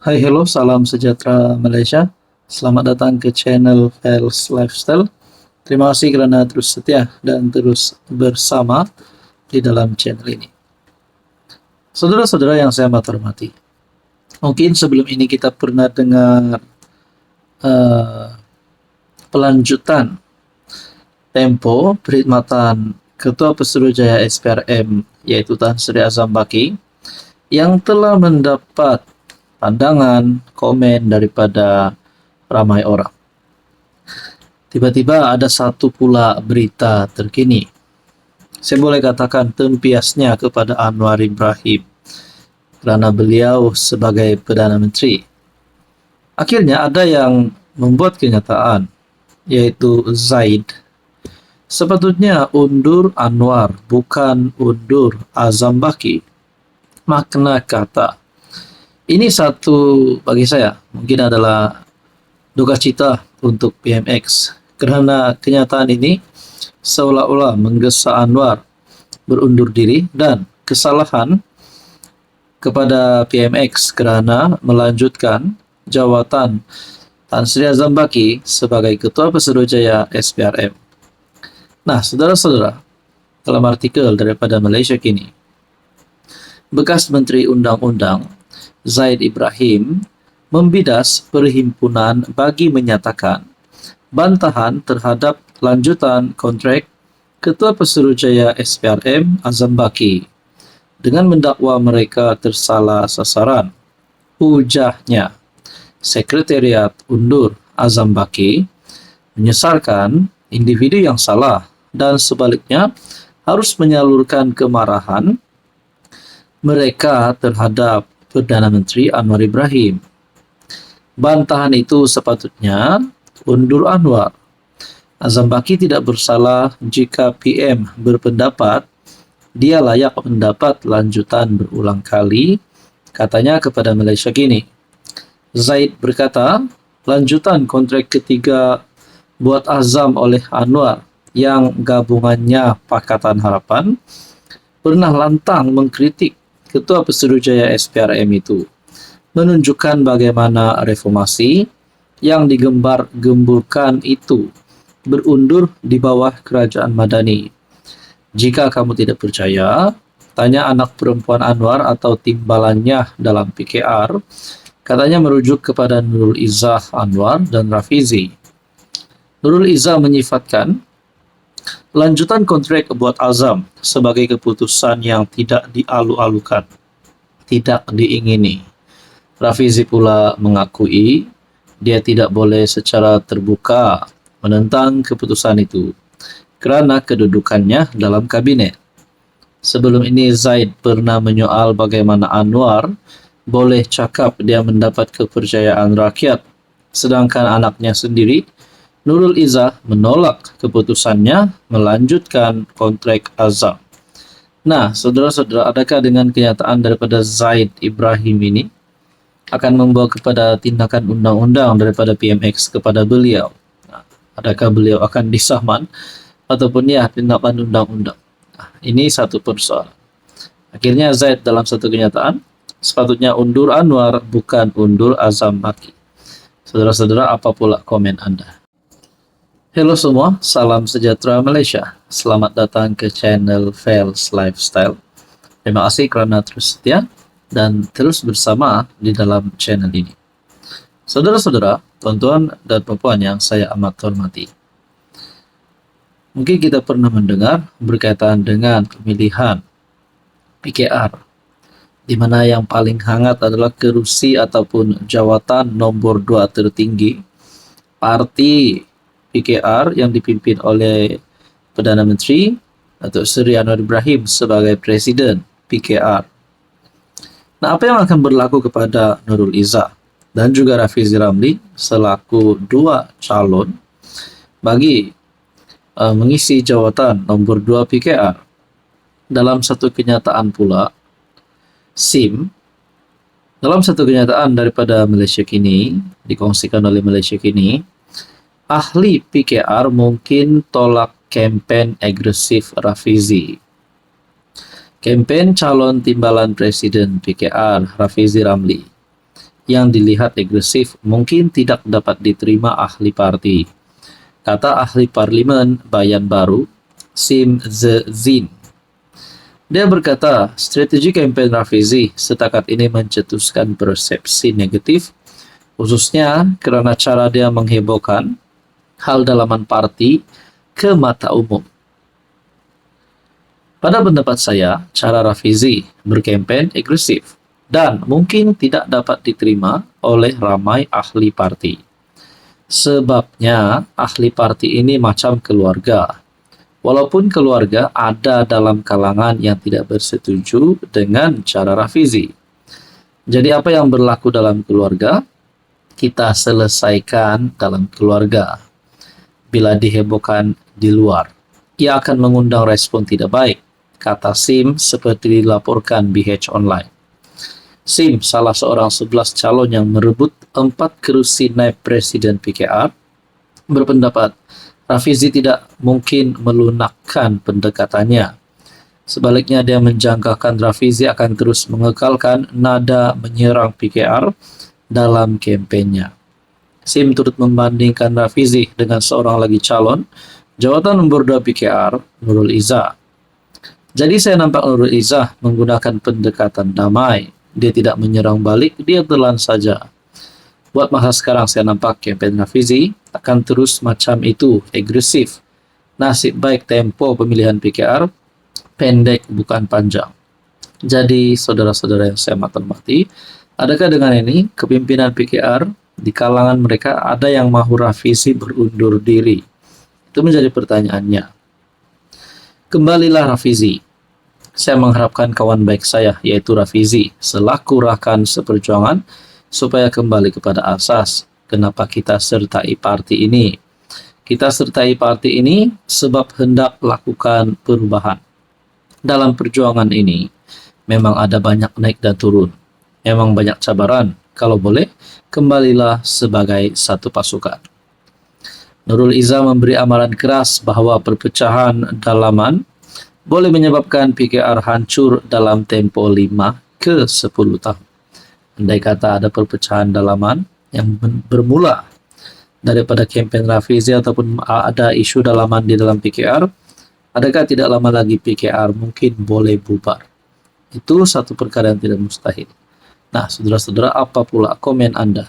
Hai, hello, salam sejahtera Malaysia. Selamat datang ke channel Fels Lifestyle. Terima kasih kerana terus setia dan terus bersama di dalam channel ini. Saudara-saudara yang saya amat hormati, mungkin sebelum ini kita pernah dengar uh, pelanjutan tempo perkhidmatan Ketua Pesuruhjaya SPRM, yaitu Tan Sri Azam Baki, yang telah mendapat pandangan, komen daripada ramai orang. Tiba-tiba ada satu pula berita terkini. Saya boleh katakan tempiasnya kepada Anwar Ibrahim kerana beliau sebagai Perdana Menteri. Akhirnya ada yang membuat kenyataan, yaitu Zaid sepatutnya undur Anwar, bukan undur Azam Baki. Makna kata ini satu bagi saya mungkin adalah duka cita untuk PMX kerana kenyataan ini seolah-olah menggesa Anwar berundur diri dan kesalahan kepada PMX kerana melanjutkan jawatan Tan Sri Azam Baki sebagai Ketua Pesuruhjaya SPRM. Nah, saudara-saudara, dalam artikel daripada Malaysia Kini, bekas Menteri Undang-Undang Zaid Ibrahim membidas perhimpunan bagi menyatakan bantahan terhadap lanjutan kontrak Ketua Pesuruhjaya SPRM Azam Baki dengan mendakwa mereka tersalah sasaran. Hujahnya, Sekretariat undur Azam Baki menyesarkan individu yang salah dan sebaliknya harus menyalurkan kemarahan mereka terhadap Perdana Menteri Anwar Ibrahim. Bantahan itu sepatutnya undur Anwar. Azam Baki tidak bersalah jika PM berpendapat dia layak mendapat lanjutan berulang kali, katanya kepada Malaysia Kini. Zaid berkata, lanjutan kontrak ketiga buat Azam oleh Anwar yang gabungannya Pakatan Harapan pernah lantang mengkritik Ketua Pesuruhjaya SPRM itu, menunjukkan bagaimana reformasi yang digembar-gemburkan itu berundur di bawah kerajaan Madani. Jika kamu tidak percaya, tanya anak perempuan Anwar atau timbalannya dalam PKR, katanya merujuk kepada Nurul Izzah Anwar dan Rafizi. Nurul Izzah menyifatkan lanjutan kontrak buat Azam sebagai keputusan yang tidak dialu-alukan, tidak diingini. Rafizi pula mengakui dia tidak boleh secara terbuka menentang keputusan itu kerana kedudukannya dalam kabinet. Sebelum ini Zaid pernah menyoal bagaimana Anwar boleh cakap dia mendapat kepercayaan rakyat sedangkan anaknya sendiri Nurul Izzah menolak keputusannya melanjutkan kontrak Azam. Nah, saudara-saudara, adakah dengan kenyataan daripada Zaid Ibrahim ini akan membawa kepada tindakan undang-undang daripada PMX kepada beliau? Nah, adakah beliau akan disaman ataupun ya tindakan undang-undang? Nah, ini satu persoalan. Akhirnya Zaid dalam satu kenyataan sepatutnya undur Anwar, bukan undur Azam Baki. Saudara-saudara, apa pula komen anda? Hello semua, salam sejahtera Malaysia. Selamat datang ke channel Fels Lifestyle. Terima kasih kerana terus setia dan terus bersama di dalam channel ini. Saudara-saudara, tuan-tuan dan puan yang saya amat hormati, mungkin kita pernah mendengar berkaitan dengan pemilihan PKR, di mana yang paling hangat adalah kerusi ataupun jawatan nombor 2 tertinggi parti PKR yang dipimpin oleh Perdana Menteri Datuk Seri Anwar Ibrahim sebagai Presiden PKR. Nah, apa yang akan berlaku kepada Nurul Izzah dan juga Rafizi Ramli selaku dua calon bagi mengisi jawatan nombor 2 PKR? Dalam satu kenyataan pula, dalam satu kenyataan daripada Malaysia Kini, dikongsikan oleh Malaysia Kini, ahli PKR mungkin tolak kempen agresif Rafizi. Kempen calon timbalan Presiden PKR Rafizi Ramli yang dilihat agresif mungkin tidak dapat diterima ahli parti. Kata ahli parlimen Bayan Baru, Sim Zin. Dia berkata, strategi kampanye Rafizi setakat ini mencetuskan persepsi negatif, khususnya kerana cara dia menghebohkan hal dalaman parti ke mata umum. Pada pendapat saya, cara Rafizi berkempen agresif dan mungkin tidak dapat diterima oleh ramai ahli parti. Sebabnya, ahli parti ini macam keluarga. Walaupun keluarga ada dalam kalangan yang tidak bersetuju dengan cara Rafizi. Jadi apa yang berlaku dalam keluarga, kita selesaikan dalam keluarga. Bila dihebohkan di luar, ia akan mengundang respon tidak baik, kata Sim seperti dilaporkan BH Online. Sim, salah seorang 11 calon yang merebut 4 kerusi naib Presiden PKR, berpendapat Rafizi tidak mungkin melunakkan pendekatannya. Sebaliknya, dia menjangkakan Rafizi akan terus mengekalkan nada menyerang PKR dalam kampenya. Sim turut membandingkan Rafizi dengan seorang lagi calon, jawatan nombor 2 PKR, Nurul Izzah. Jadi saya nampak Nurul Izzah menggunakan pendekatan damai. Dia tidak menyerang balik, dia telan saja. Buat masa sekarang saya nampak kampanye Rafizi akan terus macam itu, agresif. Nasib baik tempo pemilihan PKR pendek bukan panjang. Jadi saudara-saudara yang saya hormati, adakah dengan ini kepimpinan PKR di kalangan mereka ada yang mahu Rafizi berundur diri? Itu menjadi pertanyaannya. Kembalilah Rafizi. Saya mengharapkan kawan baik saya, yaitu Rafizi, selaku rakan seperjuangan, supaya kembali kepada asas. Kenapa kita sertai parti ini? Kita sertai parti ini sebab hendak lakukan perubahan. Dalam perjuangan ini, memang ada banyak naik dan turun. Memang banyak cabaran. Kalau boleh, kembalilah sebagai satu pasukan. Nurul Izzah memberi amaran keras bahawa perpecahan dalaman boleh menyebabkan PKR hancur dalam tempo 5 ke 10 tahun. Andai kata ada perpecahan dalaman yang bermula daripada kempen Rafizi ataupun ada isu dalaman di dalam PKR, adakah tidak lama lagi PKR mungkin boleh bubar? Itu satu perkara yang tidak mustahil. Nah, saudara-saudara, apa pula komen Anda?